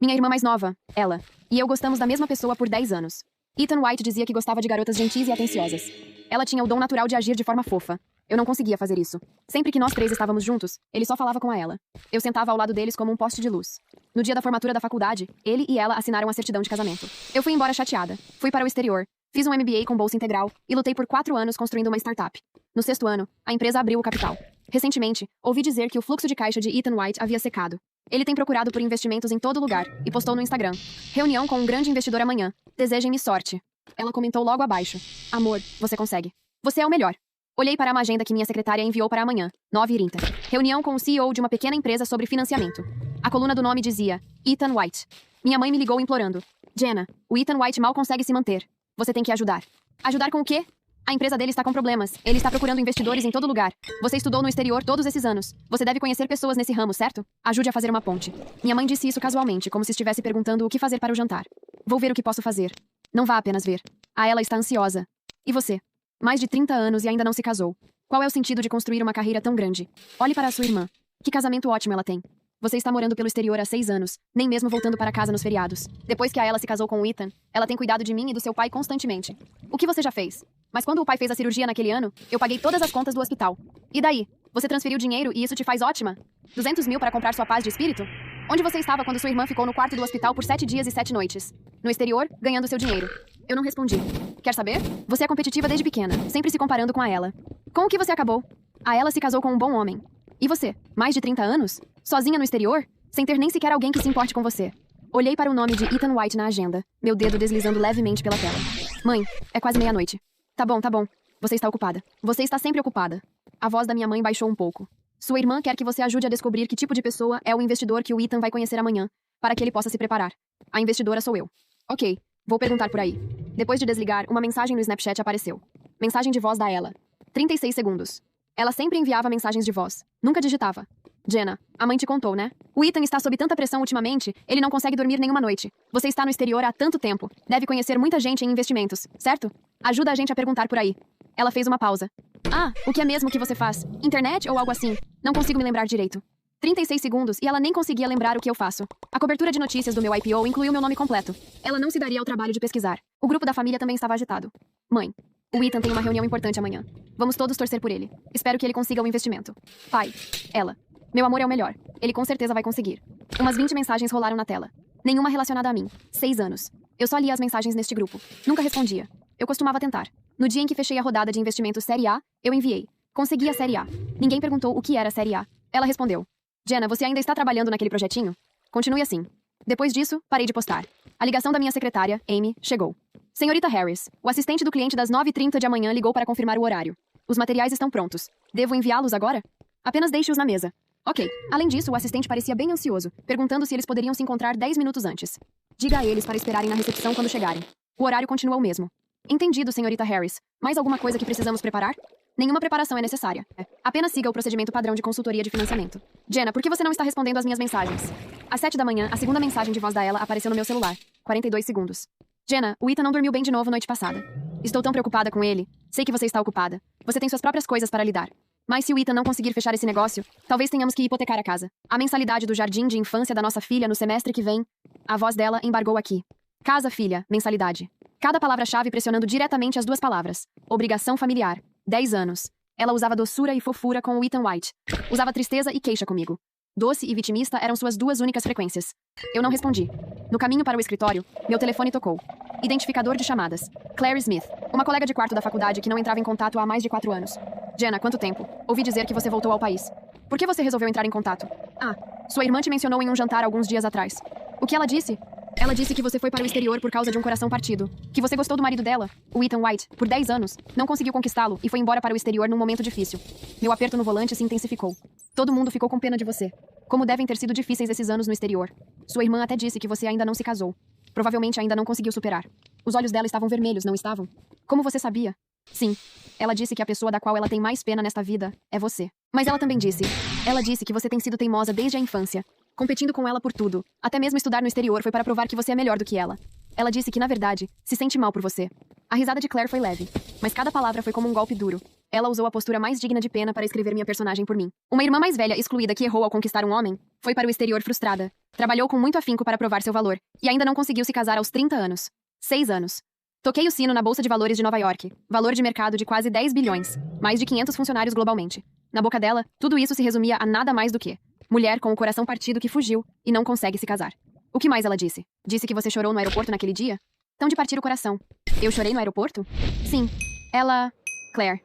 Minha irmã mais nova, ela, e eu gostamos da mesma pessoa por 10 anos. Ethan White dizia que gostava de garotas gentis e atenciosas. Ela tinha o dom natural de agir de forma fofa. Eu não conseguia fazer isso. Sempre que nós três estávamos juntos, ele só falava com ela. Eu sentava ao lado deles como um poste de luz. No dia da formatura da faculdade, ele e ela assinaram a certidão de casamento. Eu fui embora chateada. Fui para o exterior. Fiz um MBA com bolsa integral e lutei por 4 anos construindo uma startup. No 6º ano, a empresa abriu o capital. Recentemente, ouvi dizer que o fluxo de caixa de Ethan White havia secado. Ele tem procurado por investimentos em todo lugar e postou no Instagram: reunião com um grande investidor amanhã. Desejem-me sorte. Ela comentou logo abaixo: amor, você consegue. Você é o melhor. Olhei para uma agenda que minha secretária enviou para amanhã, 9h30. Reunião com o CEO de uma pequena empresa sobre financiamento. A coluna do nome dizia: Ethan White. Minha mãe me ligou implorando: Jenna, o Ethan White mal consegue se manter. Você tem que ajudar. Ajudar com o quê? A empresa dele está com problemas. Ele está procurando investidores em todo lugar. Você estudou no exterior todos esses anos. Você deve conhecer pessoas nesse ramo, certo? Ajude a fazer uma ponte. Minha mãe disse isso casualmente, como se estivesse perguntando o que fazer para o jantar. Vou ver o que posso fazer. Não vá apenas ver. Ela está ansiosa. E você? Mais de 30 anos e ainda não se casou. Qual é o sentido de construir uma carreira tão grande? Olhe para a sua irmã. Que casamento ótimo ela tem. Você está morando pelo exterior há 6 anos, nem mesmo voltando para casa nos feriados. Depois que a ela se casou com o Ethan, ela tem cuidado de mim e do seu pai constantemente. O que você já fez? Mas quando o pai fez a cirurgia naquele ano, eu paguei todas as contas do hospital. E daí? Você transferiu dinheiro e isso te faz ótima? 200 mil para comprar sua paz de espírito? Onde você estava quando sua irmã ficou no quarto do hospital por 7 dias e 7 noites? No exterior, ganhando seu dinheiro. Eu não respondi. Quer saber? Você é competitiva desde pequena, sempre se comparando com a ela. Com o que você acabou? A ela se casou com um bom homem. E você? Mais de 30 anos? Sozinha no exterior? Sem ter nem sequer alguém que se importe com você. Olhei para o nome de Ethan White na agenda, meu dedo deslizando levemente pela tela. Mãe, é quase meia-noite. Tá bom, tá bom. Você está ocupada. Você está sempre ocupada. A voz da minha mãe baixou um pouco. Sua irmã quer que você ajude a descobrir que tipo de pessoa é o investidor que o Ethan vai conhecer amanhã, para que ele possa se preparar. A investidora sou eu. Ok, vou perguntar por aí. Depois de desligar, uma mensagem no Snapchat apareceu. Mensagem de voz da ela. 36 segundos. Ela sempre enviava mensagens de voz. Nunca digitava. Jenna, a mãe te contou, né? O Ethan está sob tanta pressão ultimamente, ele não consegue dormir nenhuma noite. Você está no exterior há tanto tempo. Deve conhecer muita gente em investimentos, certo? Ajuda a gente a perguntar por aí. Ela fez uma pausa. Ah, o que é mesmo que você faz? Internet ou algo assim? Não consigo me lembrar direito. 36 segundos e ela nem conseguia lembrar o que eu faço. A cobertura de notícias do meu IPO incluiu meu nome completo. Ela não se daria ao trabalho de pesquisar. O grupo da família também estava agitado. Mãe, o Ethan tem uma reunião importante amanhã. Vamos todos torcer por ele. Espero que ele consiga o investimento. Pai, ela. Meu amor é o melhor. Ele com certeza vai conseguir. Umas 20 mensagens rolaram na tela. Nenhuma relacionada a mim. 6 anos. Eu só lia as mensagens neste grupo. Nunca respondia. Eu costumava tentar. No dia em que fechei a rodada de investimentos Série A, eu enviei. Consegui a Série A. Ninguém perguntou o que era a Série A. Ela respondeu: Jenna, você ainda está trabalhando naquele projetinho? Continue assim. Depois disso, parei de postar. A ligação da minha secretária, Amy, chegou. Senhorita Harris, o assistente do cliente das 9h30 de amanhã ligou para confirmar o horário. Os materiais estão prontos. Devo enviá-los agora? Apenas deixe-os na mesa. Ok. Além disso, o assistente parecia bem ansioso, perguntando se eles poderiam se encontrar 10 minutos antes. Diga a eles para esperarem na recepção quando chegarem. O horário continua o mesmo. Entendido, senhorita Harris. Mais alguma coisa que precisamos preparar? Nenhuma preparação é necessária. Apenas siga o procedimento padrão de consultoria de financiamento. Jenna, por que você não está respondendo às minhas mensagens? Às 7 da manhã, a segunda mensagem de voz da ela apareceu no meu celular. 42 segundos. Jenna, o Ethan não dormiu bem de novo noite passada. Estou tão preocupada com ele. Sei que você está ocupada. Você tem suas próprias coisas para lidar. Mas se o Ethan não conseguir fechar esse negócio, talvez tenhamos que hipotecar a casa. A mensalidade do jardim de infância da nossa filha no semestre que vem. A voz dela embargou aqui. Casa, filha, mensalidade. Cada palavra-chave pressionando diretamente as duas palavras. Obrigação familiar. 10 anos. Ela usava doçura e fofura com o Ethan White. Usava tristeza e queixa comigo. Doce e vitimista eram suas duas únicas frequências. Eu não respondi. No caminho para o escritório, meu telefone tocou. Identificador de chamadas. Claire Smith, uma colega de quarto da faculdade que não entrava em contato há mais de 4 anos. Jenna, quanto tempo? Ouvi dizer que você voltou ao país. Por que você resolveu entrar em contato? Ah, sua irmã te mencionou em um jantar alguns dias atrás. O que ela disse? Ela disse que você foi para o exterior por causa de um coração partido. Que você gostou do marido dela, o Ethan White, por 10 anos, não conseguiu conquistá-lo e foi embora para o exterior num momento difícil. Meu aperto no volante se intensificou. Todo mundo ficou com pena de você. Como devem ter sido difíceis esses anos no exterior. Sua irmã até disse que você ainda não se casou. Provavelmente ainda não conseguiu superar. Os olhos dela estavam vermelhos, não estavam? Como você sabia? Sim. Ela disse que a pessoa da qual ela tem mais pena nesta vida é você. Mas ela também disse. Ela disse que você tem sido teimosa desde a infância. Competindo com ela por tudo. Até mesmo estudar no exterior foi para provar que você é melhor do que ela. Ela disse que, na verdade, se sente mal por você. A risada de Claire foi leve. Mas cada palavra foi como um golpe duro. Ela usou a postura mais digna de pena para escrever minha personagem por mim. Uma irmã mais velha excluída que errou ao conquistar um homem, foi para o exterior frustrada. Trabalhou com muito afinco para provar seu valor, e ainda não conseguiu se casar aos 30 anos. 6 anos. Toquei o sino na Bolsa de Valores de Nova York. Valor de mercado de quase 10 bilhões. Mais de 500 funcionários globalmente. Na boca dela, tudo isso se resumia a nada mais do que mulher com o coração partido que fugiu e não consegue se casar. O que mais ela disse? Disse que você chorou no aeroporto naquele dia? Tão de partir o coração. Eu chorei no aeroporto? Sim. Ela... Claire.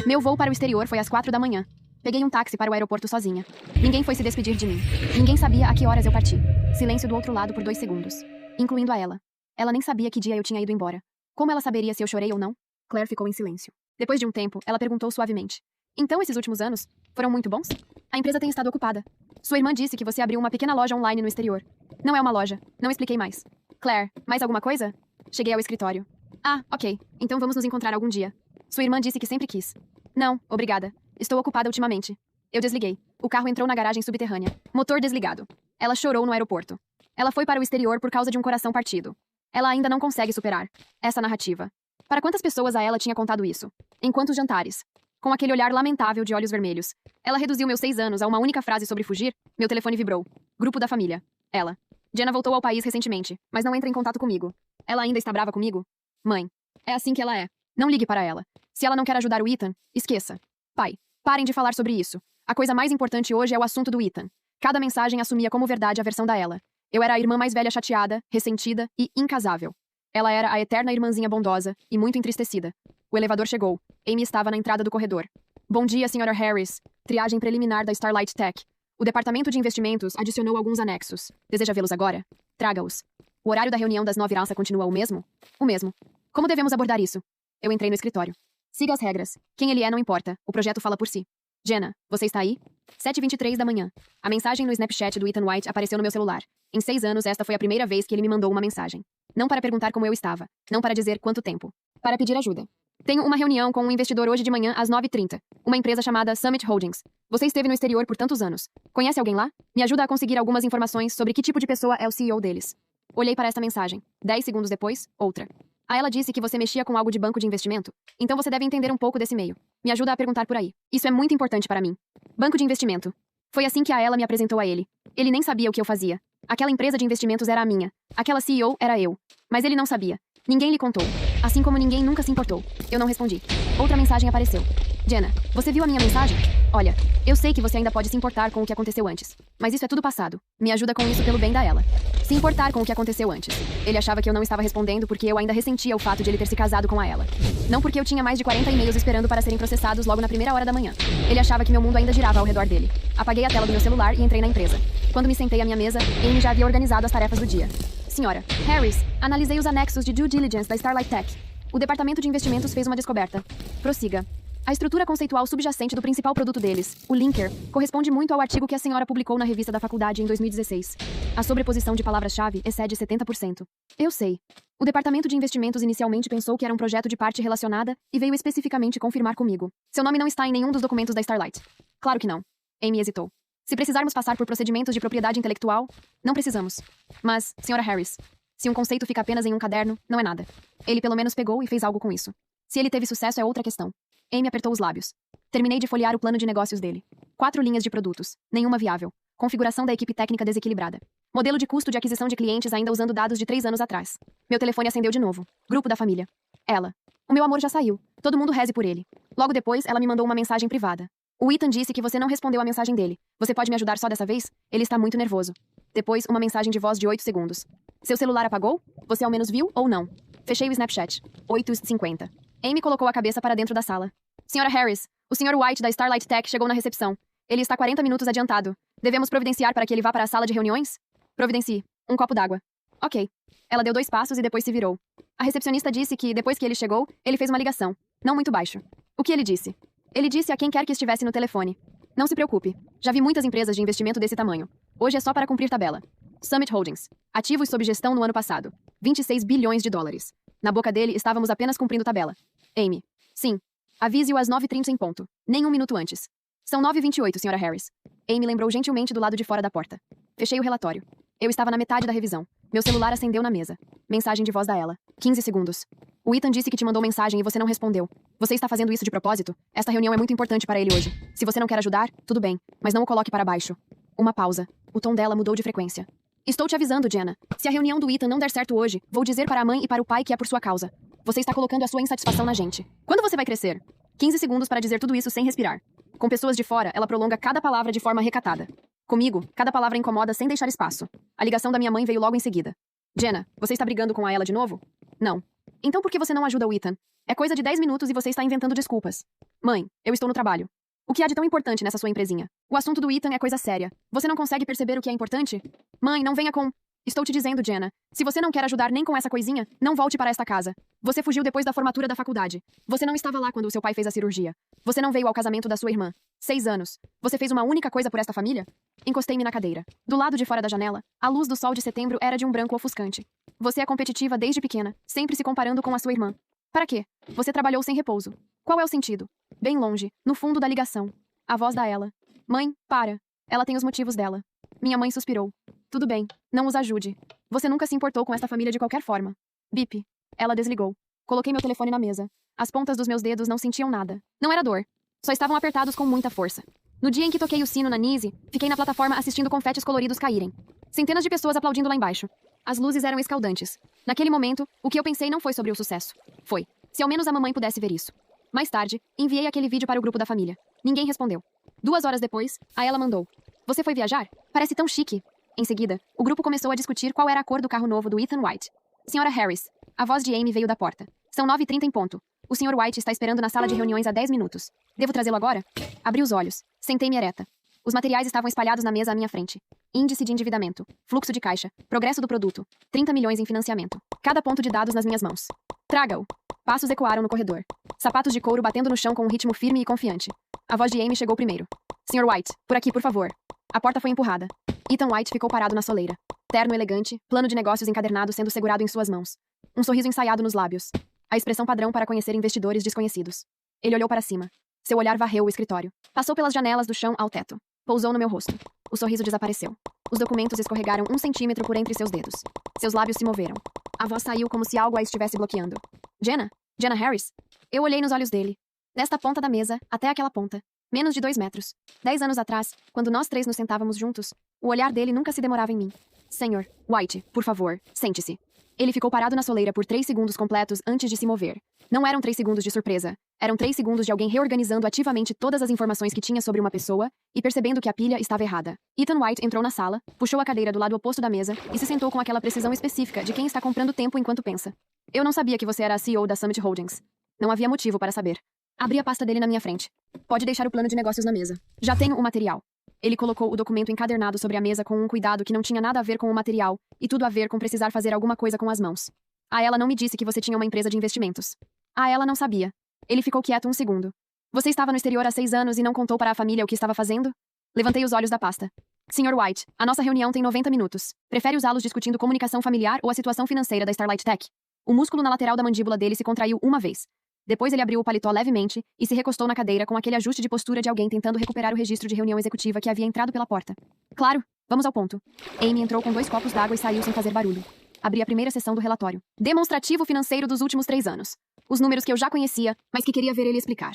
Meu voo para o exterior foi às 4 da manhã. Peguei um táxi para o aeroporto sozinha. Ninguém foi se despedir de mim. Ninguém sabia a que horas eu parti. Silêncio do outro lado por 2 segundos. Incluindo a ela. Ela nem sabia que dia eu tinha ido embora. Como ela saberia se eu chorei ou não? Claire ficou em silêncio. Depois de um tempo, ela perguntou suavemente. Então, esses últimos anos foram muito bons? A empresa tem estado ocupada. Sua irmã disse que você abriu uma pequena loja online no exterior. Não é uma loja. Não expliquei mais. Claire, mais alguma coisa? Cheguei ao escritório. Ah, ok. Então vamos nos encontrar algum dia. Sua irmã disse que sempre quis. Não, obrigada. Estou ocupada ultimamente. Eu desliguei. O carro entrou na garagem subterrânea. Motor desligado. Ela chorou no aeroporto. Ela foi para o exterior por causa de um coração partido. Ela ainda não consegue superar essa narrativa. Para quantas pessoas a ela tinha contado isso? Em quantos jantares? Com aquele olhar lamentável de olhos vermelhos. Ela reduziu meus 6 anos a uma única frase sobre fugir. Meu telefone vibrou. Grupo da família. Ela. Jenna voltou ao país recentemente, mas não entra em contato comigo. Ela ainda está brava comigo? Mãe. É assim que ela é. Não ligue para ela. Se ela não quer ajudar o Ethan, esqueça. Pai. Parem de falar sobre isso. A coisa mais importante hoje é o assunto do Ethan. Cada mensagem assumia como verdade a versão da ela. Eu era a irmã mais velha chateada, ressentida e incasável. Ela era a eterna irmãzinha bondosa e muito entristecida. O elevador chegou. Amy estava na entrada do corredor. Bom dia, Sra. Harris. Triagem preliminar da Starlight Tech. O departamento de investimentos adicionou alguns anexos. Deseja vê-los agora? Traga-os. O horário da reunião das 9 continua o mesmo? O mesmo. Como devemos abordar isso? Eu entrei no escritório. Siga as regras. Quem ele é não importa. O projeto fala por si. Jenna, você está aí? 7h23 da manhã. A mensagem no Snapchat do Ethan White apareceu no meu celular. Em 6 anos, esta foi a primeira vez que ele me mandou uma mensagem. Não para perguntar como eu estava. Não para dizer quanto tempo. Para pedir ajuda. Tenho uma reunião com um investidor hoje de manhã às 9h30. Uma empresa chamada Summit Holdings. Você esteve no exterior por tantos anos. Conhece alguém lá? Me ajuda a conseguir algumas informações sobre que tipo de pessoa é o CEO deles. Olhei para esta mensagem. 10 segundos depois, outra. A ela disse que você mexia com algo de banco de investimento. Então você deve entender um pouco desse meio. Me ajuda a perguntar por aí. Isso é muito importante para mim. Banco de investimento. Foi assim que a ela me apresentou a ele. Ele nem sabia o que eu fazia. Aquela empresa de investimentos era a minha. Aquela CEO era eu. Mas ele não sabia. Ninguém lhe contou. Assim como ninguém nunca se importou. Eu não respondi. Outra mensagem apareceu. Jenna, você viu a minha mensagem? Olha, eu sei que você ainda pode se importar com o que aconteceu antes. Mas isso é tudo passado. Me ajuda com isso pelo bem da ela. Se importar com o que aconteceu antes. Ele achava que eu não estava respondendo porque eu ainda ressentia o fato de ele ter se casado com a ela. Não porque eu tinha mais de 40 e-mails esperando para serem processados logo na primeira hora da manhã. Ele achava que meu mundo ainda girava ao redor dele. Apaguei a tela do meu celular e entrei na empresa. Quando me sentei à minha mesa, Amy já havia organizado as tarefas do dia. Senhora Harris, analisei os anexos de due diligence da Starlight Tech. O departamento de investimentos fez uma descoberta. Prossiga. A estrutura conceitual subjacente do principal produto deles, o linker, corresponde muito ao artigo que a senhora publicou na revista da faculdade em 2016. A sobreposição de palavras-chave excede 70%. Eu sei. O departamento de investimentos inicialmente pensou que era um projeto de parte relacionada e veio especificamente confirmar comigo. Seu nome não está em nenhum dos documentos da Starlight. Claro que não. Amy hesitou. Se precisarmos passar por procedimentos de propriedade intelectual, não precisamos. Mas, Sra. Harris, se um conceito fica apenas em um caderno, não é nada. Ele pelo menos pegou e fez algo com isso. Se ele teve sucesso é outra questão. Amy apertou os lábios. Terminei de folhear o plano de negócios dele. 4 linhas de produtos, nenhuma viável. Configuração da equipe técnica desequilibrada. Modelo de custo de aquisição de clientes ainda usando dados de 3 anos atrás. Meu telefone acendeu de novo. Grupo da família. Ela. O meu amor já saiu. Todo mundo reze por ele. Logo depois, ela me mandou uma mensagem privada. O Ethan disse que você não respondeu a mensagem dele. Você pode me ajudar só dessa vez? Ele está muito nervoso. Depois, uma mensagem de voz de 8 segundos. Seu celular apagou? Você ao menos viu ou não? Fechei o Snapchat. 8h50. Amy colocou a cabeça para dentro da sala. Sra. Harris, o Sr. White da Starlight Tech chegou na recepção. Ele está 40 minutos adiantado. Devemos providenciar para que ele vá para a sala de reuniões? Providencie. Um copo d'água. Ok. Ela deu 2 passos e depois se virou. A recepcionista disse que, depois que ele chegou, ele fez uma ligação. Não muito baixo. O que ele disse? Ele disse a quem quer que estivesse no telefone. Não se preocupe. Já vi muitas empresas de investimento desse tamanho. Hoje é só para cumprir tabela. Summit Holdings. Ativos sob gestão no ano passado. 26 bilhões de dólares. Na boca dele, estávamos apenas cumprindo tabela. Amy. Sim. Avise-o às 9h30 em ponto. Nem um minuto antes. São 9h28, Sra. Harris. Amy lembrou gentilmente do lado de fora da porta. Fechei o relatório. Eu estava na metade da revisão. Meu celular acendeu na mesa. Mensagem de voz da ela. 15 segundos. O Ethan disse que te mandou mensagem e você não respondeu. Você está fazendo isso de propósito? Esta reunião é muito importante para ele hoje. Se você não quer ajudar, tudo bem, mas não o coloque para baixo. Uma pausa. O tom dela mudou de frequência. Estou te avisando, Jenna. Se a reunião do Ethan não der certo hoje, vou dizer para a mãe e para o pai que é por sua causa. Você está colocando a sua insatisfação na gente. Quando você vai crescer? 15 segundos para dizer tudo isso sem respirar. Com pessoas de fora, ela prolonga cada palavra de forma recatada. Comigo, cada palavra incomoda sem deixar espaço. A ligação da minha mãe veio logo em seguida. Jenna, você está brigando com ela de novo? Não. Então por que você não ajuda o Ethan? É coisa de 10 minutos e você está inventando desculpas. Mãe, eu estou no trabalho. O que há de tão importante nessa sua empresinha? O assunto do Ethan é coisa séria. Você não consegue perceber o que é importante? Mãe, não venha com... Estou te dizendo, Jenna. Se você não quer ajudar nem com essa coisinha, não volte para esta casa. Você fugiu depois da formatura da faculdade. Você não estava lá quando o seu pai fez a cirurgia. Você não veio ao casamento da sua irmã. 6 anos. Você fez uma única coisa por esta família? Encostei-me na cadeira. Do lado de fora da janela, a luz do sol de setembro era de um branco ofuscante. Você é competitiva desde pequena, sempre se comparando com a sua irmã. Para quê? Você trabalhou sem repouso. Qual é o sentido? Bem longe, no fundo da ligação. A voz da ela. Mãe, para. Ela tem os motivos dela. Minha mãe suspirou. Tudo bem, não os ajude. Você nunca se importou com esta família de qualquer forma. Bip. Ela desligou. Coloquei meu telefone na mesa. As pontas dos meus dedos não sentiam nada. Não era dor. Só estavam apertados com muita força. No dia em que toquei o sino na Nise, fiquei na plataforma assistindo confetes coloridos caírem. Centenas de pessoas aplaudindo lá embaixo. As luzes eram escaldantes. Naquele momento, o que eu pensei não foi sobre o sucesso. Foi. Se ao menos a mamãe pudesse ver isso. Mais tarde, enviei aquele vídeo para o grupo da família. Ninguém respondeu. 2 horas depois, a ela mandou. Você foi viajar? Parece tão chique. Em seguida, o grupo começou a discutir qual era a cor do carro novo do Ethan White. Senhora Harris. A voz de Amy veio da porta. São 9h30 em ponto. O Sr. White está esperando na sala de reuniões há 10 minutos. Devo trazê-lo agora? Abri os olhos. Sentei-me ereta. Os materiais estavam espalhados na mesa à minha frente. Índice de endividamento. Fluxo de caixa. Progresso do produto. 30 milhões em financiamento. Cada ponto de dados nas minhas mãos. Traga-o. Passos ecoaram no corredor. Sapatos de couro batendo no chão com um ritmo firme e confiante. A voz de Amy chegou primeiro. Sr. White, por aqui, por favor. A porta foi empurrada. Ethan White ficou parado na soleira. Terno elegante, plano de negócios encadernado sendo segurado em suas mãos. Um sorriso ensaiado nos lábios. A expressão padrão para conhecer investidores desconhecidos. Ele olhou para cima. Seu olhar varreu o escritório. Passou pelas janelas do chão ao teto. Pousou no meu rosto. O sorriso desapareceu. Os documentos escorregaram 1 centímetro por entre seus dedos. Seus lábios se moveram. A voz saiu como se algo a estivesse bloqueando. Jenna? Jenna Harris? Eu olhei nos olhos dele. Desta ponta da mesa até aquela ponta. Menos de 2 metros. 10 anos atrás, quando nós 3 nos sentávamos juntos, o olhar dele nunca se demorava em mim. Senhor White, por favor, sente-se. Ele ficou parado na soleira por 3 segundos completos antes de se mover. Não eram 3 segundos de surpresa. Eram 3 segundos de alguém reorganizando ativamente todas as informações que tinha sobre uma pessoa e percebendo que a pilha estava errada. Ethan White entrou na sala, puxou a cadeira do lado oposto da mesa e se sentou com aquela precisão específica de quem está comprando tempo enquanto pensa. Eu não sabia que você era a CEO da Summit Holdings. Não havia motivo para saber. Abri a pasta dele na minha frente. Pode deixar o plano de negócios na mesa. Já tenho o material. Ele colocou o documento encadernado sobre a mesa com um cuidado que não tinha nada a ver com o material e tudo a ver com precisar fazer alguma coisa com as mãos. A ela não me disse que você tinha uma empresa de investimentos. A ela não sabia. Ele ficou quieto 1 segundo. Você estava no exterior há 6 anos e não contou para a família o que estava fazendo? Levantei os olhos da pasta. Sr. White, a nossa reunião tem 90 minutos. Prefere usá-los discutindo comunicação familiar ou a situação financeira da Starlight Tech? O músculo na lateral da mandíbula dele se contraiu uma vez. Depois ele abriu o paletó levemente e se recostou na cadeira com aquele ajuste de postura de alguém tentando recuperar o registro de reunião executiva que havia entrado pela porta. Claro, vamos ao ponto. Amy entrou com 2 copos d'água e saiu sem fazer barulho. Abri a primeira sessão do relatório. Demonstrativo financeiro dos últimos 3 anos. Os números que eu já conhecia, mas que queria ver ele explicar.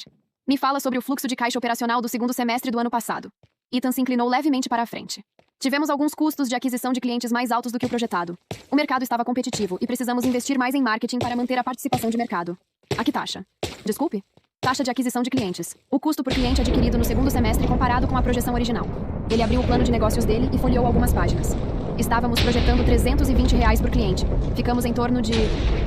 Me fala sobre o fluxo de caixa operacional do 2º semestre do ano passado. Ethan se inclinou levemente para a frente. Tivemos alguns custos de aquisição de clientes mais altos do que o projetado. O mercado estava competitivo e precisamos investir mais em marketing para manter a participação de mercado. A que taxa? Desculpe? Taxa de aquisição de clientes. O custo por cliente adquirido no 2º semestre comparado com a projeção original. Ele abriu o plano de negócios dele e folheou algumas páginas. Estávamos projetando R$320 por cliente. Ficamos em torno de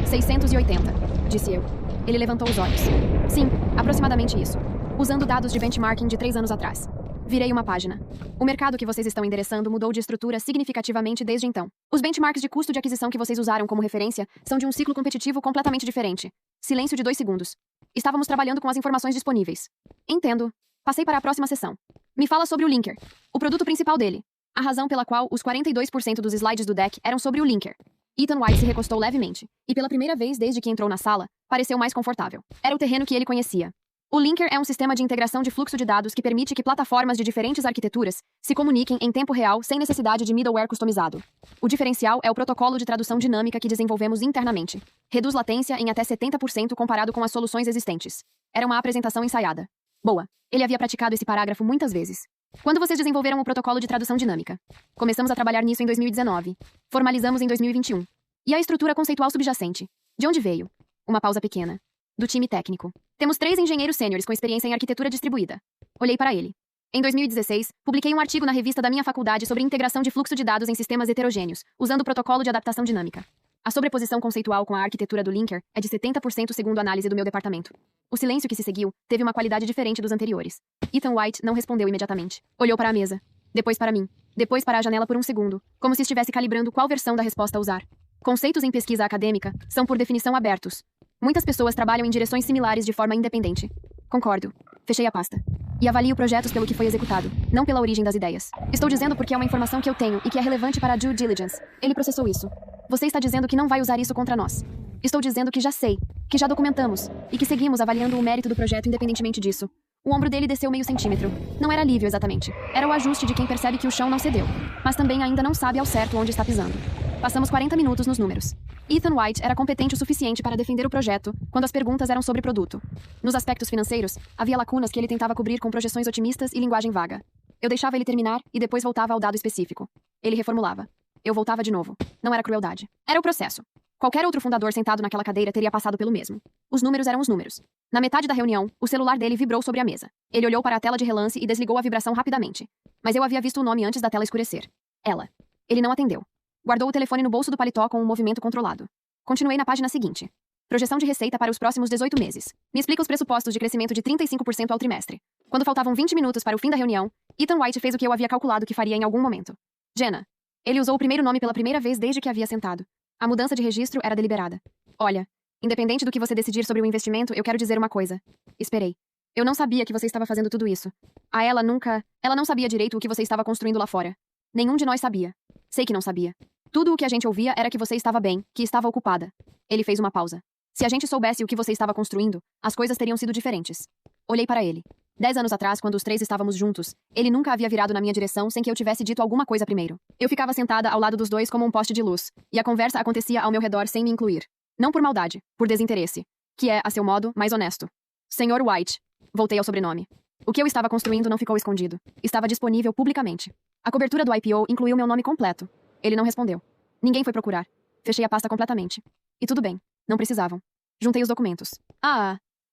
680, disse eu. Ele levantou os olhos. Sim, aproximadamente isso. Usando dados de benchmarking de 3 anos atrás. Virei uma página. O mercado que vocês estão endereçando mudou de estrutura significativamente desde então. Os benchmarks de custo de aquisição que vocês usaram como referência são de um ciclo competitivo completamente diferente. Silêncio de 2 segundos. Estávamos trabalhando com as informações disponíveis. Entendo. Passei para a próxima sessão. Me fala sobre o Linker. O produto principal dele. A razão pela qual os 42% dos slides do deck eram sobre o Linker. Ethan White se recostou levemente, e pela primeira vez desde que entrou na sala, pareceu mais confortável. Era o terreno que ele conhecia. O Linker é um sistema de integração de fluxo de dados que permite que plataformas de diferentes arquiteturas se comuniquem em tempo real sem necessidade de middleware customizado. O diferencial é o protocolo de tradução dinâmica que desenvolvemos internamente. Reduz latência em até 70% comparado com as soluções existentes. Era uma apresentação ensaiada. Boa. Ele havia praticado esse parágrafo muitas vezes. Quando vocês desenvolveram o protocolo de tradução dinâmica? Começamos a trabalhar nisso em 2019. Formalizamos em 2021. E a estrutura conceitual subjacente? De onde veio? Uma pausa pequena. Do time técnico. Temos 3 engenheiros sêniores com experiência em arquitetura distribuída. Olhei para ele. Em 2016, publiquei um artigo na revista da minha faculdade sobre integração de fluxo de dados em sistemas heterogêneos, usando o protocolo de adaptação dinâmica. A sobreposição conceitual com a arquitetura do Linker é de 70% segundo a análise do meu departamento. O silêncio que se seguiu teve uma qualidade diferente dos anteriores. Ethan White não respondeu imediatamente. Olhou para a mesa. Depois para mim. Depois para a janela por um segundo, como se estivesse calibrando qual versão da resposta a usar. Conceitos em pesquisa acadêmica são por definição abertos. Muitas pessoas trabalham em direções similares de forma independente. Concordo. Fechei a pasta. E avalio projetos pelo que foi executado, não pela origem das ideias. Estou dizendo porque é uma informação que eu tenho e que é relevante para a due diligence. Ele processou isso. Você está dizendo que não vai usar isso contra nós. Estou dizendo que já sei, que já documentamos, e que seguimos avaliando o mérito do projeto independentemente disso. O ombro dele desceu meio centímetro. Não era alívio exatamente. Era o ajuste de quem percebe que o chão não cedeu, mas também ainda não sabe ao certo onde está pisando. Passamos 40 minutos nos números. Ethan White era competente o suficiente para defender o projeto quando as perguntas eram sobre produto. Nos aspectos financeiros, havia lacunas que ele tentava cobrir com projeções otimistas e linguagem vaga. Eu deixava ele terminar e depois voltava ao dado específico. Ele reformulava. Eu voltava de novo. Não era crueldade. Era o processo. Qualquer outro fundador sentado naquela cadeira teria passado pelo mesmo. Os números eram os números. Na metade da reunião, o celular dele vibrou sobre a mesa. Ele olhou para a tela de relance e desligou a vibração rapidamente. Mas eu havia visto o nome antes da tela escurecer. Ela. Ele não atendeu. Guardou o telefone no bolso do paletó com um movimento controlado. Continuei na página seguinte. Projeção de receita para os próximos 18 meses. Me explica os pressupostos de crescimento de 35% ao trimestre. Quando faltavam 20 minutos para o fim da reunião, Ethan White fez o que eu havia calculado que faria em algum momento. Jenna. Ele usou o primeiro nome pela primeira vez desde que havia sentado. A mudança de registro era deliberada. Olha, independente do que você decidir sobre o investimento, eu quero dizer uma coisa. Esperei. Eu não sabia que você estava fazendo tudo isso. Ela não sabia direito o que você estava construindo lá fora. Nenhum de nós sabia. Sei que não sabia. Tudo o que a gente ouvia era que você estava bem, que estava ocupada. Ele fez uma pausa. Se a gente soubesse o que você estava construindo, as coisas teriam sido diferentes. Olhei para ele. 10 anos atrás, quando os 3 estávamos juntos, ele nunca havia virado na minha direção sem que eu tivesse dito alguma coisa primeiro. Eu ficava sentada ao lado dos dois como um poste de luz, e a conversa acontecia ao meu redor sem me incluir. Não por maldade, por desinteresse. Que é, a seu modo, mais honesto. Senhor White. Voltei ao sobrenome. O que eu estava construindo não ficou escondido. Estava disponível publicamente. A cobertura do IPO incluiu meu nome completo. Ele não respondeu. Ninguém foi procurar. Fechei a pasta completamente. E tudo bem. Não precisavam. Juntei os documentos.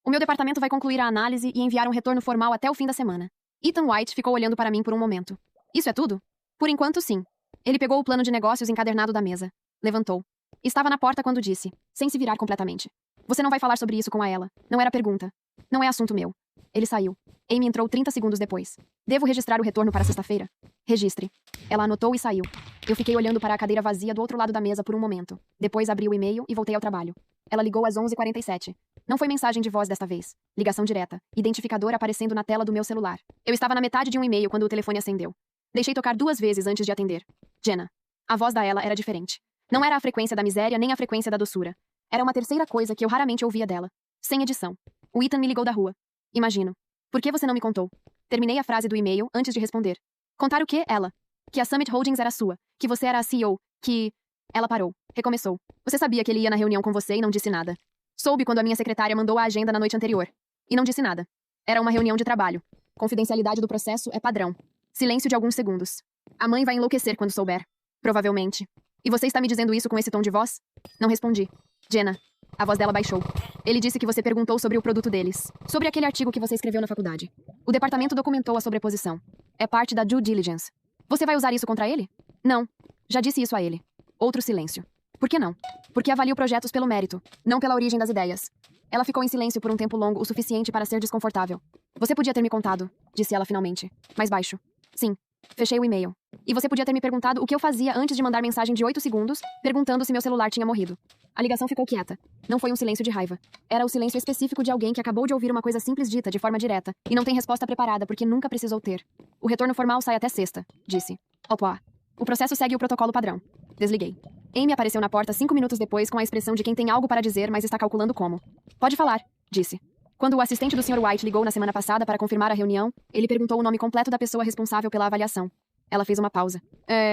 O meu departamento vai concluir a análise e enviar um retorno formal até o fim da semana. Ethan White ficou olhando para mim por um momento. Isso é tudo? Por enquanto, sim. Ele pegou o plano de negócios encadernado da mesa. Levantou. Estava na porta quando disse, sem se virar completamente. Você não vai falar sobre isso com ela. Não era pergunta. Não é assunto meu. Ele saiu. Amy entrou 30 segundos depois. Devo registrar o retorno para sexta-feira? Registre. Ela anotou e saiu. Eu fiquei olhando para a cadeira vazia do outro lado da mesa por um momento. Depois abri o e-mail e voltei ao trabalho. Ela ligou às 11h47. Não foi mensagem de voz desta vez. Ligação direta. Identificador aparecendo na tela do meu celular. Eu estava na metade de um e-mail quando o telefone acendeu. Deixei tocar 2 vezes antes de atender. Jenna. A voz da ela era diferente. Não era a frequência da miséria nem a frequência da doçura. Era uma terceira coisa que eu raramente ouvia dela. Sem edição. O Ethan me ligou da rua. Imagino. Por que você não me contou? Terminei a frase do e-mail antes de responder. Contar o quê, ela? Que a Summit Holdings era sua. Que você era a CEO. Que... Ela parou. Recomeçou. Você sabia que ele ia na reunião com você e não disse nada. Soube quando a minha secretária mandou a agenda na noite anterior. E não disse nada. Era uma reunião de trabalho. Confidencialidade do processo é padrão. Silêncio de alguns segundos. A mãe vai enlouquecer quando souber. Provavelmente. E você está me dizendo isso com esse tom de voz? Não respondi. Jenna. A voz dela baixou. Ele disse que você perguntou sobre o produto deles. Sobre aquele artigo que você escreveu na faculdade. O departamento documentou a sobreposição. É parte da due diligence. Você vai usar isso contra ele? Não. Já disse isso a ele. Outro silêncio. Por que não? Porque avalio projetos pelo mérito, não pela origem das ideias. Ela ficou em silêncio por um tempo longo o suficiente para ser desconfortável. Você podia ter me contado, disse ela finalmente. Mais baixo. Sim. Fechei o e-mail. E você podia ter me perguntado o que eu fazia antes de mandar mensagem de 8 segundos, perguntando se meu celular tinha morrido. A ligação ficou quieta. Não foi um silêncio de raiva. Era o silêncio específico de alguém que acabou de ouvir uma coisa simples dita de forma direta, e não tem resposta preparada porque nunca precisou ter. O retorno formal sai até sexta, disse. Opa. O processo segue o protocolo padrão. Desliguei. Amy apareceu na porta 5 minutos depois com a expressão de quem tem algo para dizer, mas está calculando como. Pode falar, disse. Quando o assistente do Sr. White ligou na semana passada para confirmar a reunião, ele perguntou o nome completo da pessoa responsável pela avaliação. Ela fez uma pausa.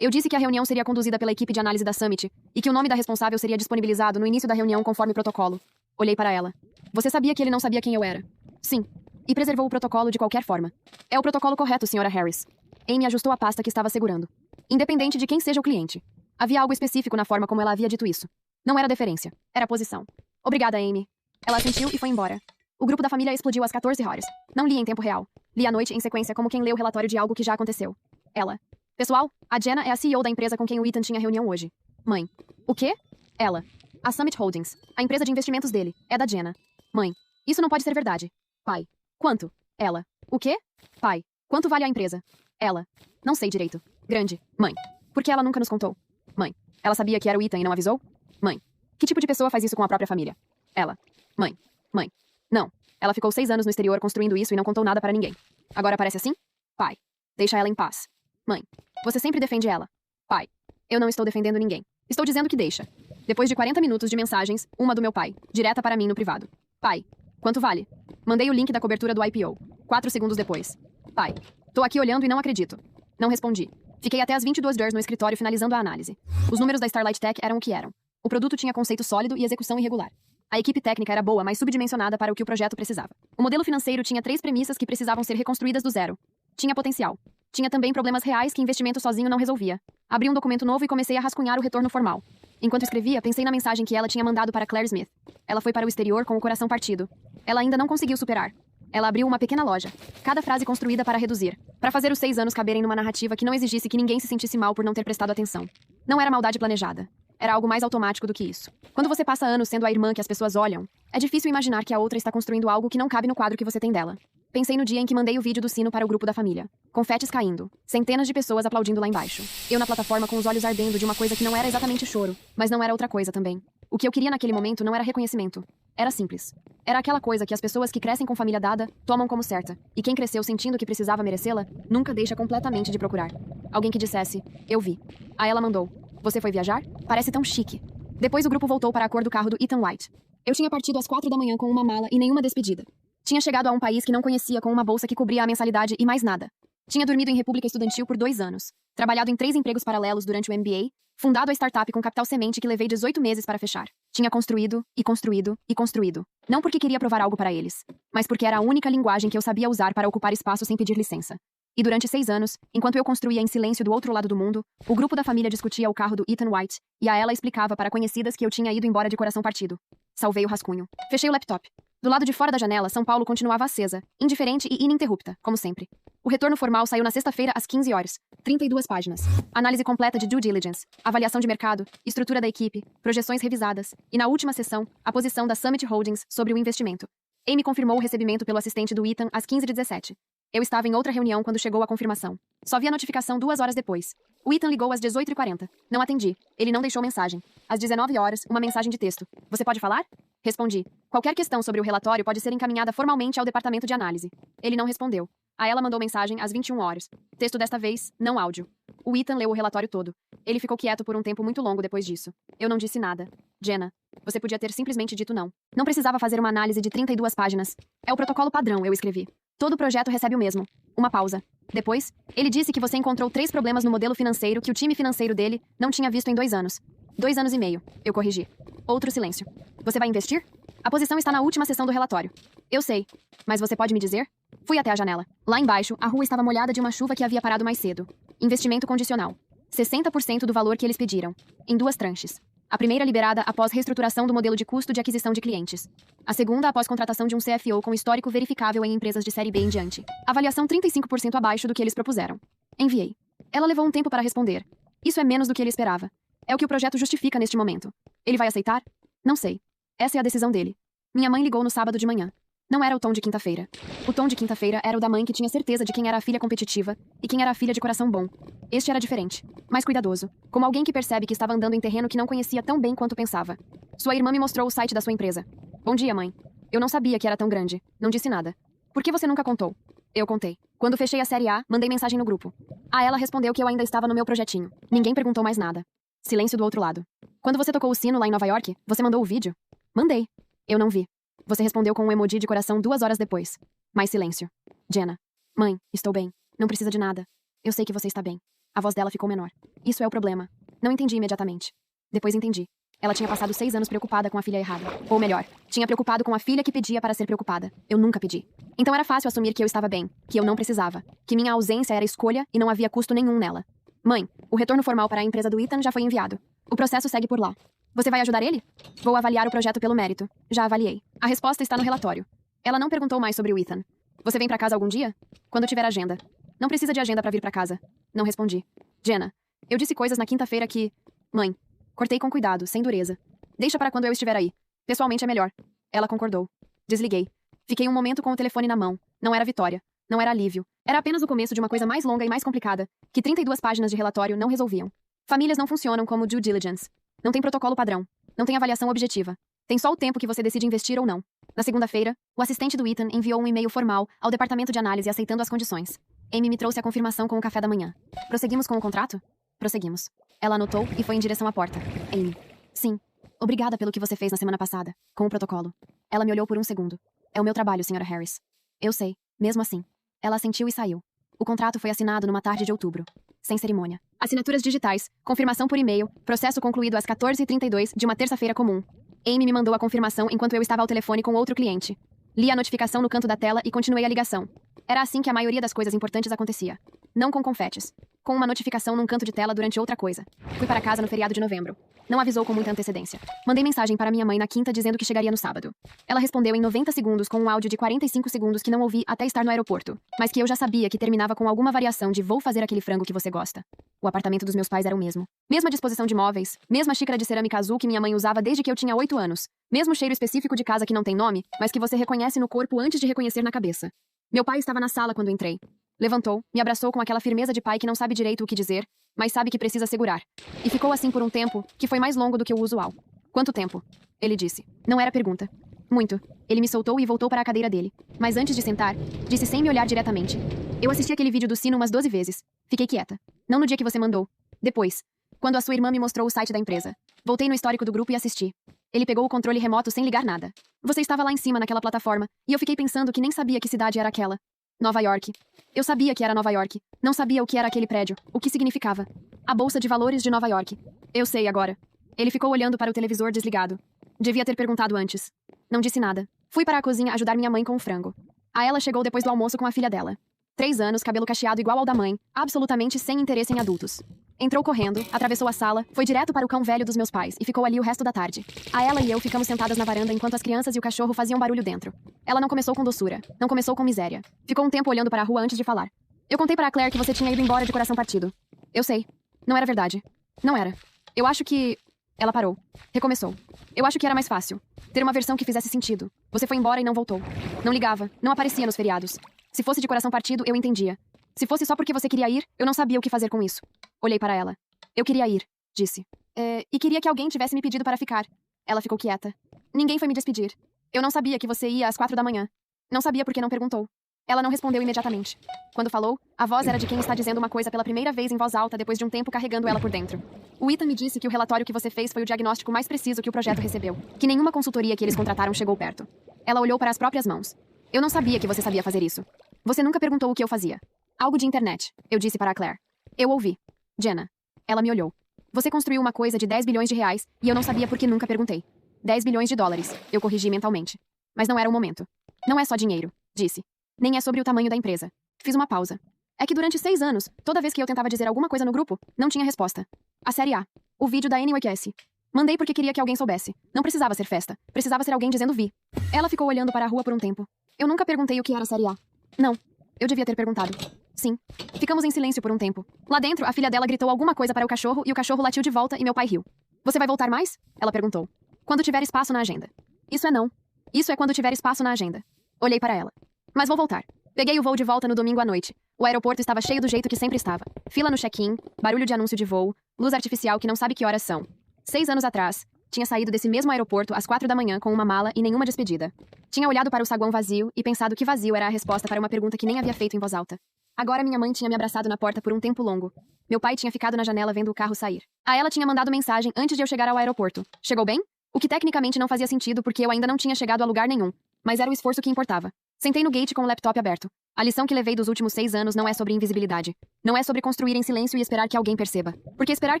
Eu disse que a reunião seria conduzida pela equipe de análise da Summit e que o nome da responsável seria disponibilizado no início da reunião conforme protocolo. Olhei para ela. Você sabia que ele não sabia quem eu era? Sim. E preservou o protocolo de qualquer forma. É o protocolo correto, Sra. Harris. Amy ajustou a pasta que estava segurando. Independente de quem seja o cliente. Havia algo específico na forma como ela havia dito isso. Não era deferência. Era posição. Obrigada, Amy. Ela assentiu e foi embora. O grupo da família explodiu às 14 horas. Não li em tempo real. Li à noite em sequência como quem lê o relatório de algo que já aconteceu. Ela. Pessoal, a Jenna é a CEO da empresa com quem o Ethan tinha reunião hoje. Mãe. O quê? Ela. A Summit Holdings. A empresa de investimentos dele. É da Jenna. Mãe. Isso não pode ser verdade. Pai. Quanto? Ela. O quê? Pai. Quanto vale a empresa? Ela. Não sei direito. Grande. Mãe. Por que ela nunca nos contou? Mãe. Ela sabia que era o Ethan e não avisou? Mãe. Que tipo de pessoa faz isso com a própria família? Ela. Mãe. Mãe. Não. Ela ficou 6 anos no exterior construindo isso e não contou nada para ninguém. Agora parece assim? Pai. Deixa ela em paz. Mãe. Você sempre defende ela. Pai. Eu não estou defendendo ninguém. Estou dizendo que deixa. Depois de 40 minutos de mensagens, uma do meu pai, direta para mim no privado. Pai. Quanto vale? Mandei o link da cobertura do IPO. 4 segundos depois. Pai. Tô aqui olhando e não acredito. Não respondi. Fiquei até as 22h no escritório finalizando a análise. Os números da Starlight Tech eram o que eram. O produto tinha conceito sólido e execução irregular. A equipe técnica era boa, mas subdimensionada para o que o projeto precisava. O modelo financeiro tinha 3 premissas que precisavam ser reconstruídas do zero. Tinha potencial. Tinha também problemas reais que investimento sozinho não resolvia. Abri um documento novo e comecei a rascunhar o retorno formal. Enquanto escrevia, pensei na mensagem que ela tinha mandado para Claire Smith. Ela foi para o exterior com o coração partido. Ela ainda não conseguiu superar. Ela abriu uma pequena loja. Cada frase construída para reduzir. Para fazer os 6 anos caberem numa narrativa que não exigisse que ninguém se sentisse mal por não ter prestado atenção. Não era maldade planejada. Era algo mais automático do que isso. Quando você passa anos sendo a irmã que as pessoas olham, é difícil imaginar que a outra está construindo algo que não cabe no quadro que você tem dela. Pensei no dia em que mandei o vídeo do sino para o grupo da família. Confetes caindo. Centenas de pessoas aplaudindo lá embaixo. Eu na plataforma com os olhos ardendo de uma coisa que não era exatamente choro, mas não era outra coisa também. O que eu queria naquele momento não era reconhecimento. Era simples. Era aquela coisa que as pessoas que crescem com família dada tomam como certa. E quem cresceu sentindo que precisava merecê-la, nunca deixa completamente de procurar. Alguém que dissesse, eu vi. Aí ela mandou, você foi viajar? Parece tão chique. Depois o grupo voltou para a cor do carro do Ethan White. Eu tinha partido às 4 da manhã com uma mala e nenhuma despedida. Tinha chegado a um país que não conhecia com uma bolsa que cobria a mensalidade e mais nada. Tinha dormido em república estudantil por 2 anos. Trabalhado em 3 empregos paralelos durante o MBA. Fundado a startup com capital semente que levei 18 meses para fechar. Tinha construído, e construído, e construído. Não porque queria provar algo para eles, mas porque era a única linguagem que eu sabia usar para ocupar espaço sem pedir licença. E durante 6 anos, enquanto eu construía em silêncio do outro lado do mundo, o grupo da família discutia o carro do Ethan White, e a ela explicava para conhecidas que eu tinha ido embora de coração partido. Salvei o rascunho. Fechei o laptop. Do lado de fora da janela, São Paulo continuava acesa, indiferente e ininterrupta, como sempre. O retorno formal saiu na sexta-feira às 15 horas. 32 páginas. Análise completa de due diligence, avaliação de mercado, estrutura da equipe, projeções revisadas, e na última sessão, a posição da Summit Holdings sobre o investimento. Amy confirmou o recebimento pelo assistente do Ethan às 15h17. Eu estava em outra reunião quando chegou a confirmação. Só vi a notificação 2 horas depois. O Ethan ligou às 18h40. Não atendi. Ele não deixou mensagem. Às 19 horas, uma mensagem de texto. Você pode falar? Respondi. Qualquer questão sobre o relatório pode ser encaminhada formalmente ao departamento de análise. Ele não respondeu. A ela mandou mensagem às 21 horas. Texto desta vez, não áudio. O Ethan leu o relatório todo. Ele ficou quieto por um tempo muito longo depois disso. Eu não disse nada. Jenna, você podia ter simplesmente dito não. Não precisava fazer uma análise de 32 páginas. É o protocolo padrão, eu escrevi. Todo projeto recebe o mesmo. Uma pausa. Depois, ele disse que você encontrou 3 problemas no modelo financeiro que o time financeiro dele não tinha visto em 2 anos. 2 anos e meio. Eu corrigi. Outro silêncio. Você vai investir? A posição está na última seção do relatório. Eu sei. Mas você pode me dizer? Fui até a janela. Lá embaixo, a rua estava molhada de uma chuva que havia parado mais cedo. Investimento condicional. 60% do valor que eles pediram. Em 2 tranches. A primeira liberada após reestruturação do modelo de custo de aquisição de clientes. A segunda após contratação de um CFO com histórico verificável em empresas de série B em diante. Avaliação 35% abaixo do que eles propuseram. Enviei. Ela levou um tempo para responder. Isso é menos do que ele esperava. É o que o projeto justifica neste momento. Ele vai aceitar? Não sei. Essa é a decisão dele. Minha mãe ligou no sábado de manhã. Não era o tom de quinta-feira. O tom de quinta-feira era o da mãe que tinha certeza de quem era a filha competitiva e quem era a filha de coração bom. Este era diferente, mais cuidadoso, como alguém que percebe que estava andando em terreno que não conhecia tão bem quanto pensava. Sua irmã me mostrou o site da sua empresa. Bom dia, mãe. Eu não sabia que era tão grande. Não disse nada. Por que você nunca contou? Eu contei. Quando fechei a série A, mandei mensagem no grupo. A ela respondeu que eu ainda estava no meu projetinho. Ninguém perguntou mais nada. Silêncio do outro lado. Quando você tocou o sino lá em Nova York, você mandou o vídeo? Mandei. Eu não vi. Você respondeu com um emoji de coração 2 horas depois. Mais silêncio. Jenna. Mãe, estou bem. Não precisa de nada. Eu sei que você está bem. A voz dela ficou menor. Isso é o problema. Não entendi imediatamente. Depois entendi. Ela tinha passado 6 anos preocupada com a filha errada. Ou melhor, tinha preocupado com a filha que pedia para ser preocupada. Eu nunca pedi. Então era fácil assumir que eu estava bem, que eu não precisava, que minha ausência era escolha e não havia custo nenhum nela. Mãe, o retorno formal para a empresa do Ethan já foi enviado. O processo segue por lá. Você vai ajudar ele? Vou avaliar o projeto pelo mérito. Já avaliei. A resposta está no relatório. Ela não perguntou mais sobre o Ethan. Você vem para casa algum dia? Quando tiver agenda. Não precisa de agenda para vir para casa. Não respondi. Jenna, eu disse coisas na quinta-feira que... Mãe, cortei com cuidado, sem dureza. Deixa para quando eu estiver aí. Pessoalmente é melhor. Ela concordou. Desliguei. Fiquei um momento com o telefone na mão. Não era vitória. Não era alívio. Era apenas o começo de uma coisa mais longa e mais complicada, que 32 páginas de relatório não resolviam. Famílias não funcionam como due diligence. Não tem protocolo padrão. Não tem avaliação objetiva. Tem só o tempo que você decide investir ou não. Na segunda-feira, o assistente do Ethan enviou um e-mail formal ao departamento de análise aceitando as condições. Amy me trouxe a confirmação com o café da manhã. Prosseguimos com o contrato? Prosseguimos. Ela anotou e foi em direção à porta. Amy. Sim. Obrigada pelo que você fez na semana passada, com o protocolo. Ela me olhou por um segundo. É o meu trabalho, Sra. Harris. Eu sei. Mesmo assim. Ela assentiu e saiu. O contrato foi assinado numa tarde de outubro. Sem cerimônia. Assinaturas digitais, confirmação por e-mail, processo concluído às 14h32 de uma terça-feira comum. Amy me mandou a confirmação enquanto eu estava ao telefone com outro cliente. Li a notificação no canto da tela e continuei a ligação. Era assim que a maioria das coisas importantes acontecia. Não com confetes. Com uma notificação num canto de tela durante outra coisa. Fui para casa no feriado de novembro. Não avisou com muita antecedência. Mandei mensagem para minha mãe na quinta dizendo que chegaria no sábado. Ela respondeu em 90 segundos com um áudio de 45 segundos que não ouvi até estar no aeroporto, mas que eu já sabia que terminava com alguma variação de vou fazer aquele frango que você gosta. O apartamento dos meus pais era o mesmo. Mesma disposição de móveis, mesma xícara de cerâmica azul que minha mãe usava desde que eu tinha 8 anos. Mesmo cheiro específico de casa que não tem nome, mas que você reconhece no corpo antes de reconhecer na cabeça. Meu pai estava na sala quando entrei. Levantou, me abraçou com aquela firmeza de pai que não sabe direito o que dizer, mas sabe que precisa segurar. E ficou assim por um tempo, que foi mais longo do que o usual. Quanto tempo? Ele disse. Não era pergunta. Muito. Ele me soltou e voltou para a cadeira dele. Mas antes de sentar, disse sem me olhar diretamente. Eu assisti aquele vídeo do sino umas 12 vezes. Fiquei quieta. Não no dia que você mandou. Depois. Quando a sua irmã me mostrou o site da empresa. Voltei no histórico do grupo e assisti. Ele pegou o controle remoto sem ligar nada. Você estava lá em cima naquela plataforma, e eu fiquei pensando que nem sabia que cidade era aquela. Nova York. Eu sabia que era Nova York. Não sabia o que era aquele prédio, o que significava. A Bolsa de Valores de Nova York. Eu sei agora. Ele ficou olhando para o televisor desligado. Devia ter perguntado antes. Não disse nada. Fui para a cozinha ajudar minha mãe com o frango. A ela chegou depois do almoço com a filha dela. 3 anos, cabelo cacheado igual ao da mãe, absolutamente sem interesse em adultos. Entrou correndo, atravessou a sala, foi direto para o cão velho dos meus pais e ficou ali o resto da tarde. A ela e eu ficamos sentadas na varanda enquanto as crianças e o cachorro faziam barulho dentro. Ela não começou com doçura, não começou com miséria. Ficou um tempo olhando para a rua antes de falar. Eu contei para a Claire que você tinha ido embora de coração partido. Eu sei. Não era verdade. Não era. Eu acho que... Ela parou. Recomeçou. Eu acho que era mais fácil. Ter uma versão que fizesse sentido. Você foi embora e não voltou. Não ligava, não aparecia nos feriados. Se fosse de coração partido, eu entendia. Se fosse só porque você queria ir, eu não sabia o que fazer com isso. Olhei para ela. Eu queria ir, disse. E queria que alguém tivesse me pedido para ficar. Ela ficou quieta. Ninguém foi me despedir. Eu não sabia que você ia às 4 da manhã. Não sabia porque não perguntou. Ela não respondeu imediatamente. Quando falou, a voz era de quem está dizendo uma coisa pela primeira vez em voz alta depois de um tempo carregando ela por dentro. O Ethan me disse que o relatório que você fez foi o diagnóstico mais preciso que o projeto recebeu. Que nenhuma consultoria que eles contrataram chegou perto. Ela olhou para as próprias mãos. Eu não sabia que você sabia fazer isso. Você nunca perguntou o que eu fazia. Algo de internet, eu disse para a Claire. Eu ouvi. Jenna. Ela me olhou. Você construiu uma coisa de 10 bilhões de reais e eu não sabia porque nunca perguntei. 10 bilhões de dólares, eu corrigi mentalmente. Mas não era o momento. Não é só dinheiro, disse. Nem é sobre o tamanho da empresa. Fiz uma pausa. É que durante 6 anos, toda vez que eu tentava dizer alguma coisa no grupo, não tinha resposta. A série A. O vídeo da NYQS. Mandei porque queria que alguém soubesse. Não precisava ser festa. Precisava ser alguém dizendo vi. Ela ficou olhando para a rua por um tempo. Eu nunca perguntei o que era a série A. Não. Eu devia ter perguntado. Sim. Ficamos em silêncio por um tempo. Lá dentro, a filha dela gritou alguma coisa para o cachorro e o cachorro latiu de volta e meu pai riu. Você vai voltar mais? Ela perguntou. Quando tiver espaço na agenda. Isso é não. Isso é quando tiver espaço na agenda. Olhei para ela. Mas vou voltar. Peguei o voo de volta no domingo à noite. O aeroporto estava cheio do jeito que sempre estava. Fila no check-in, barulho de anúncio de voo, luz artificial que não sabe que horas são. 6 anos atrás, tinha saído desse mesmo aeroporto às 4 da manhã com uma mala e nenhuma despedida. Tinha olhado para o saguão vazio e pensado que vazio era a resposta para uma pergunta que nem havia feito em voz alta. Agora minha mãe tinha me abraçado na porta por um tempo longo. Meu pai tinha ficado na janela vendo o carro sair. A ela tinha mandado mensagem antes de eu chegar ao aeroporto. Chegou bem? O que tecnicamente não fazia sentido porque eu ainda não tinha chegado a lugar nenhum, mas era o esforço que importava. Sentei no gate com o laptop aberto. A lição que levei dos últimos 6 anos não é sobre invisibilidade. Não é sobre construir em silêncio e esperar que alguém perceba. Porque esperar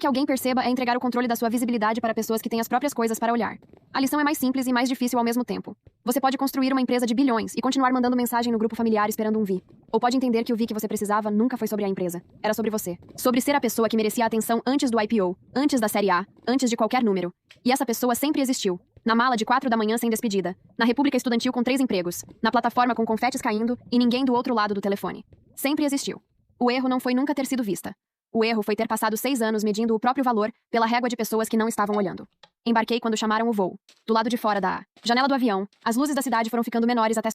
que alguém perceba é entregar o controle da sua visibilidade para pessoas que têm as próprias coisas para olhar. A lição é mais simples e mais difícil ao mesmo tempo. Você pode construir uma empresa de bilhões e continuar mandando mensagem no grupo familiar esperando um vi. Ou pode entender que o vi que você precisava nunca foi sobre a empresa. Era sobre você. Sobre ser a pessoa que merecia a atenção antes do IPO, antes da série A, antes de qualquer número. E essa pessoa sempre existiu. Na mala de 4 da manhã sem despedida. Na república estudantil com 3 empregos. Na plataforma com confetes caindo e ninguém do outro lado do telefone. Sempre existiu. O erro não foi nunca ter sido vista. O erro foi ter passado 6 anos medindo o próprio valor pela régua de pessoas que não estavam olhando. Embarquei quando chamaram o voo. Do lado de fora da janela do avião, as luzes da cidade foram ficando menores até